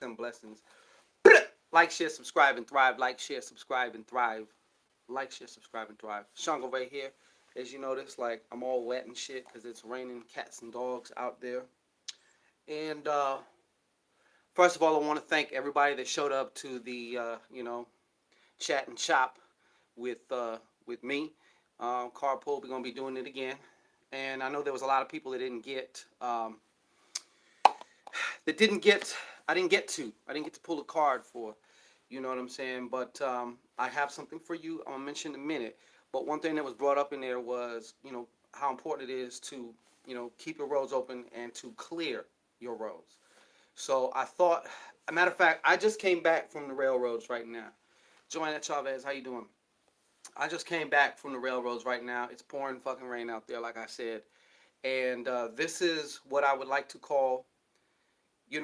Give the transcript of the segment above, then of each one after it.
and blessings. Like, share, subscribe, and thrive. Like, share, subscribe, and thrive. Like, share, subscribe, and thrive. Shango right here. As you notice, like, I'm all wet and shit because it's raining cats and dogs out there. And first of all, I want to thank everybody that showed up to the, chat and shop with me. Carpool, we're going to be doing it again. And I know there was a lot of people that didn't get I didn't get to pull a card for, you know what I'm saying. But I have something for you. I'm gonna mention in a minute. But one thing that was brought up in there was, how important it is to, keep your roads open and to clear your roads. So I thought, a matter of fact, I just came back from the railroads right now. Joanna Chavez, how you doing? I just came back from the railroads right now. It's pouring fucking rain out there, like I said. And this is what I would like to call, you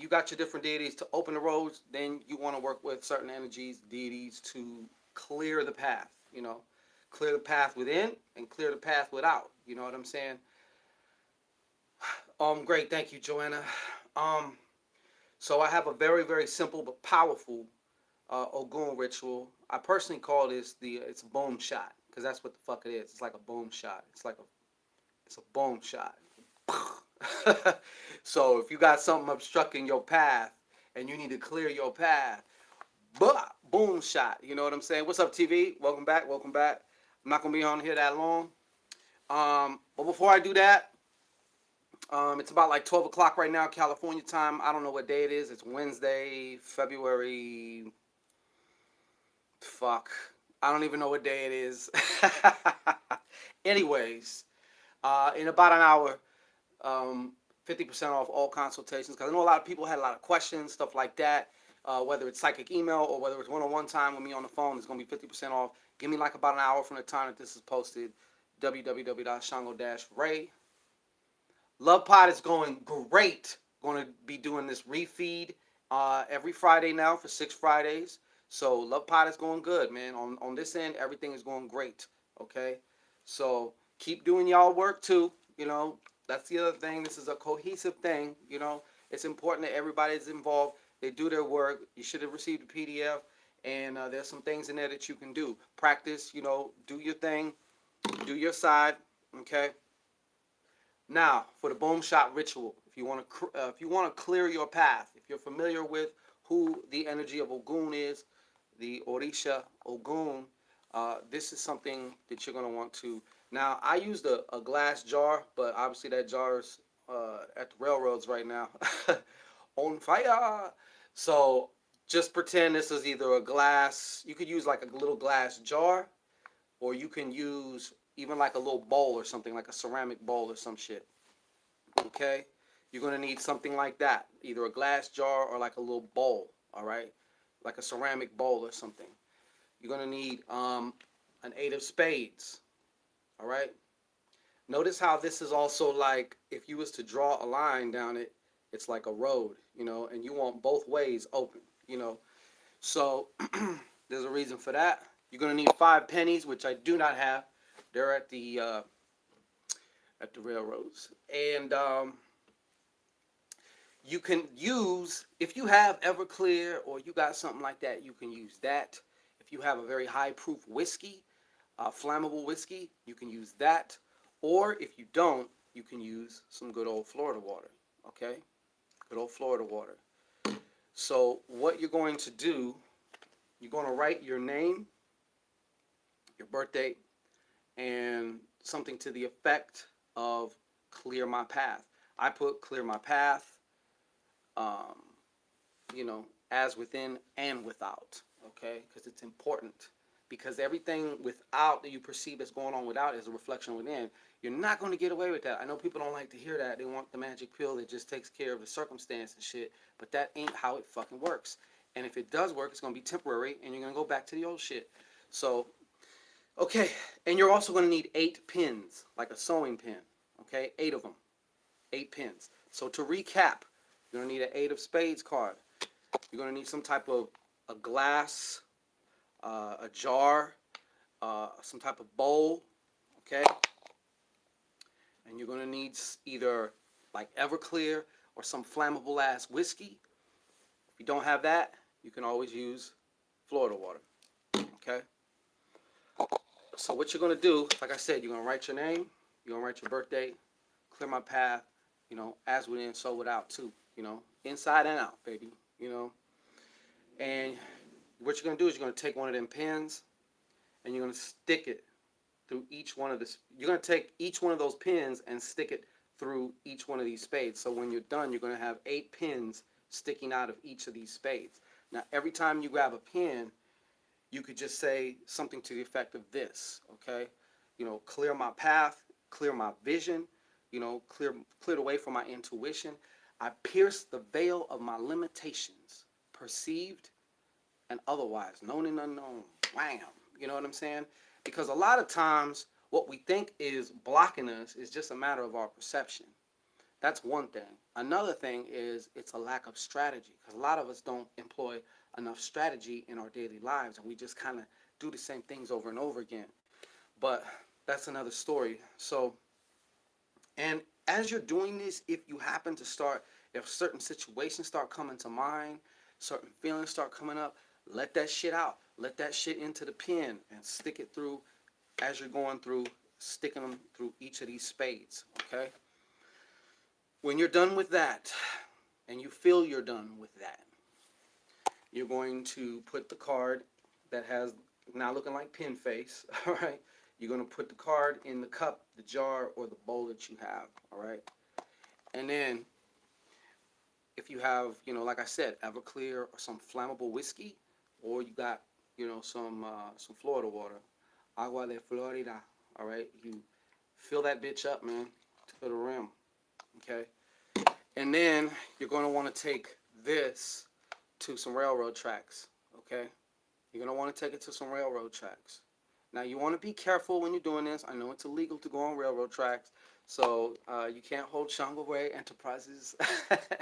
got your different deities to open the roads. Then you want to work with certain energies, deities to clear the path. Clear the path within and clear the path without. You know what I'm saying? Great, thank you, Joanna. Um, so I have a very, very simple but powerful Ogun ritual. I personally call this it's a boom shot because that's what the fuck it is. It's like a boom shot. It's a boom shot. So if you got something obstructing your path and you need to clear your path, boom shot. You know what I'm saying? What's up, TV? Welcome back. Welcome back. I'm not gonna be on here that long. But before I do that, it's about like 12 o'clock right now, California time. I don't know what day it is. It's Wednesday, February. Fuck. I don't even know what day it is. Anyways, in about an hour, 50% off all consultations. Because I know a lot of people had a lot of questions, stuff like that. Whether it's psychic email or whether it's one-on-one time with me on the phone, it's going to be 50% off. Give me like about an hour from the time that this is posted. www.shango-ray. Love Pod is going great. Going to be doing this refeed every Friday now for 6 Fridays. So Love Pod is going good, man. On this end, everything is going great. Okay? So keep doing y'all work too. That's the other thing. This is a cohesive thing. It's important that everybody is involved. They do their work. You should have received a PDF. And there's some things in there that you can do. Practice, do your thing. Do your side. Okay? Now, for the boom shot ritual, if you want to clear your path, if you're familiar with who the energy of Ogun is, the Orisha Ogun, this is something that you're going to want to. Now, I used a glass jar, but obviously that jar is at the railroads right now, on fire. So just pretend this is either a glass. You could use like a little glass jar, or you can use even like a little bowl or something, like a ceramic bowl or some shit. Okay? You're going to need something like that, either a glass jar or like a little bowl, all right? Like a ceramic bowl or something. You're going to need an 8 of spades, all right? Notice how this is also like, if you was to draw a line down it, it's like a road, and you want both ways open, So there's a reason for that. You're going to need 5 pennies, which I do not have. They're at the railroads. And you can use, if you have Everclear or you got something like that, you can use that. If you have a very high proof whiskey, flammable whiskey, you can use that. Or if you don't, you can use some good old Florida water. Okay? Good old Florida water. So what you're going to do, you're going to write your name, your birth date, and something to the effect of clear my path. I put clear my path, um, as within and without, okay? Because it's important. Because everything without that you perceive as going on without is a reflection within. You're not going to get away with that. I know people don't like to hear that. They want the magic pill that just takes care of the circumstance and shit. But that ain't how it fucking works. And if it does work, it's going to be temporary, and you're going to go back to the old shit. So, okay. And you're also going to need 8 pins, like a sewing pin. Okay? 8 of them. 8 pins. So to recap, you're going to need an 8 of spades card. You're going to need some type of a glass, a jar, some type of bowl, okay? And you're going to need either like Everclear or some flammable ass whiskey. If you don't have that, you can always use Florida water. Okay? So what you're gonna do, like I said, you're gonna write your name, you're gonna write your birth date, clear my path, as within, so without too, inside and out, baby, you know. And what you're gonna do is you're gonna take one of them pins and you're gonna stick it through each one of this. You're gonna take each one of those pins and stick it through each one of these spades. So when you're done, you're gonna have 8 pins sticking out of each of these spades. Now, every time you grab a pin, you could just say something to the effect of this, okay? Clear my path, clear my vision, clear the way for my intuition. I pierce the veil of my limitations, perceived and otherwise, known and unknown. Wham! You know what I'm saying? Because a lot of times, what we think is blocking us is just a matter of our perception. That's one thing. Another thing is it's a lack of strategy, because a lot of us don't employ enough strategy in our daily lives, and we just kind of do the same things over and over again. But that's another story. So, and as you're doing this, if certain situations start coming to mind, certain feelings start coming up, let that shit out. Let that shit into the pen and stick it through as you're going through, sticking them through each of these spades, okay? When you're done with that, and you feel you're done with that, you're going to put the card that has now looking like pin face, all right? You're going to put the card in the cup, the jar, or the bowl that you have, all right? And then, if you have, like I said, Everclear or some flammable whiskey, or you got, some Florida water, agua de Florida, all right? You fill that bitch up, man, to the rim, okay? And then you're going to want to take this to some railroad tracks, okay? You're going to want to take it to some railroad tracks. Now, you want to be careful when you're doing this. I know it's illegal to go on railroad tracks, so you can't hold Shango Ray Enterprises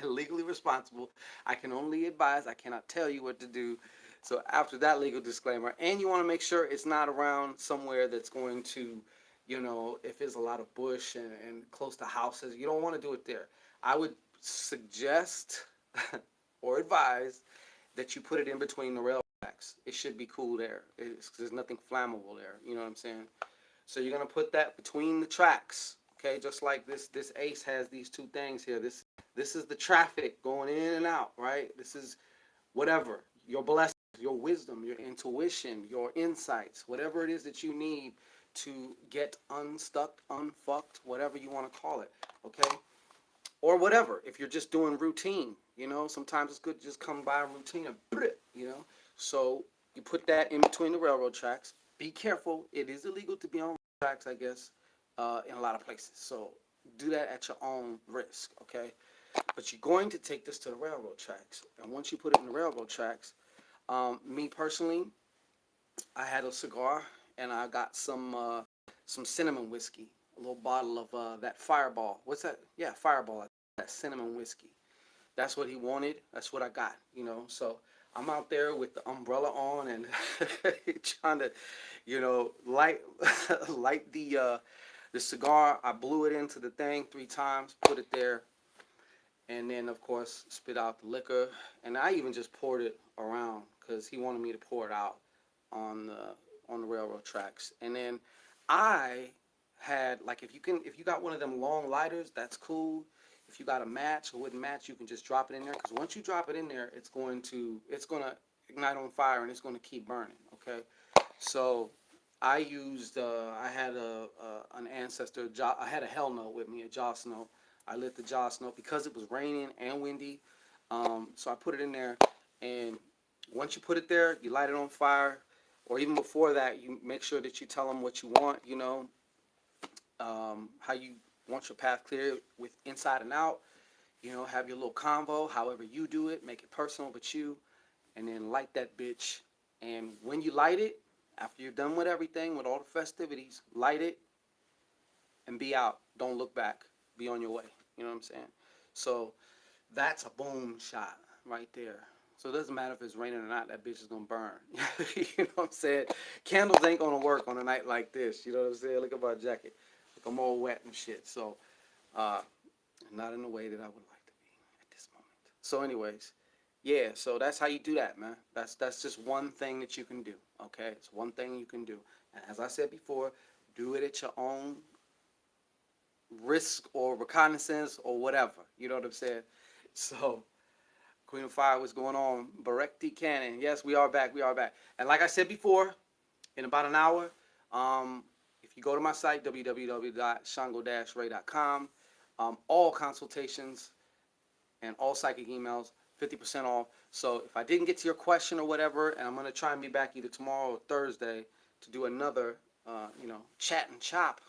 legally responsible. I can only advise. I cannot tell you what to do. So after that legal disclaimer, and you want to make sure it's not around somewhere that's going to, if there's a lot of bush and close to houses, you don't want to do it there. I would suggest or advise that you put it in between the rail tracks. It should be cool there. There's nothing flammable there. You know what I'm saying? So you're gonna put that between the tracks. Okay, just like this ace has these two things here. This is the traffic going in and out, right? This is whatever your blessings, your wisdom, your intuition, your insights, whatever it is that you need to get unstuck, unfucked, whatever you want to call it. Okay. Or whatever, if you're just doing routine, sometimes it's good to just come by a routine and, so you put that in between the railroad tracks. Be careful, it is illegal to be on tracks, I guess, in a lot of places, so do that at your own risk, okay? But you're going to take this to the railroad tracks, and once you put it in the railroad tracks, me personally, I had a cigar, and I got some cinnamon whiskey, a little bottle of that Fireball. What's that? Yeah, Fireball. That cinnamon whiskey. That's what he wanted. That's what I got. So I'm out there with the umbrella on and trying to, light light the cigar. I blew it into the thing 3 times, put it there, and then of course spit out the liquor. And I even just poured it around because he wanted me to pour it out on the railroad tracks. And then I had, like, if you got one of them long lighters, that's cool. If you got a match, a wooden match, you can just drop it in there, because once you drop it in there, it's going to ignite on fire and it's going to keep burning. Okay, so I used I had an ancestor. I had a hell note with me, a joss note. I lit the joss note because it was raining and windy. So I put it in there, and once you put it there, you light it on fire, or even before that, you make sure that you tell them what you want. How you want your path clear with inside and out. Have your little convo, however you do it, make it personal with you, and then light that bitch. And when you light it, after you're done with everything, with all the festivities, light it and be out. Don't look back. Be on your way. You know what I'm saying? So that's a boom shot right there. So it doesn't matter if it's raining or not, that bitch is gonna burn. You know what I'm saying? Candles ain't gonna work on a night like this. You know what I'm saying? Look at my jacket. Look, I'm all wet and shit. So, not in the way that I would like to be at this moment. So anyways, Yeah, so that's how you do that, man. That's just one thing that you can do. Okay, it's one thing you can do. And as I said before, do it at your own risk or reconnaissance or whatever. You know what I'm saying? So, Queen of Fire, what's going on? Barekti Cannon. Yes, we are back. We are back. And like I said before, in about an hour, if you go to my site, www.shango-ray.com, all consultations and all psychic emails, 50% off. So if I didn't get to your question or whatever, and I'm going to try and be back either tomorrow or Thursday to do another, chat and chop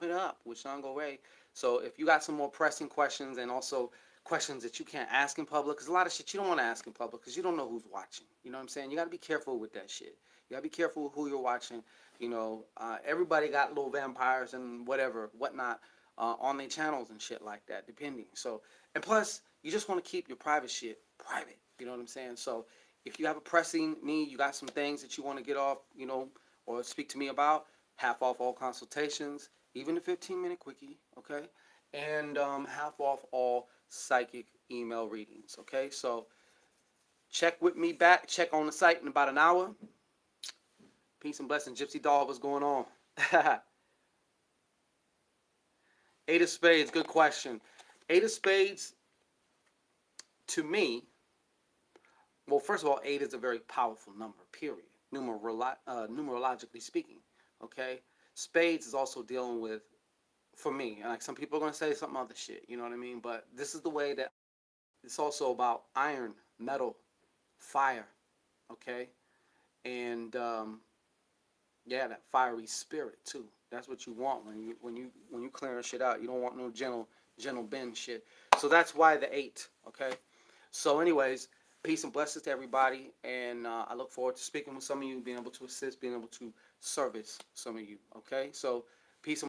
it up with Shango Ray. So if you got some more pressing questions and also questions that you can't ask in public, because a lot of shit you don't want to ask in public because you don't know who's watching. You know what I'm saying? You got to be careful with that shit. You got to be careful with who you're watching. Everybody got little vampires and whatnot, on their channels and shit like that, depending. So, and plus, you just want to keep your private shit private. You know what I'm saying? So, if you have a pressing need, you got some things that you want to get off, or speak to me about, half off all consultations, even the 15-minute quickie, okay? And half off all psychic email readings, okay? So, check with me back. Check on the site in about an hour. Peace and blessings. Gypsy Dog, what's going on? Eight of Spades, good question. Eight of Spades, to me, well, first of all, eight is a very powerful number, period, numerologically speaking, okay? Spades is also dealing with, for me, like some people are going to say some other shit, you know what I mean? But this is the way that it's also about iron, metal, fire, okay? And yeah, that fiery spirit too. That's what you want when you clearing shit out. You don't want no gentle Ben shit. So that's why the eight. Okay. So, anyways, peace and blessings to everybody, and I look forward to speaking with some of you, being able to assist, being able to service some of you. Okay. So, peace and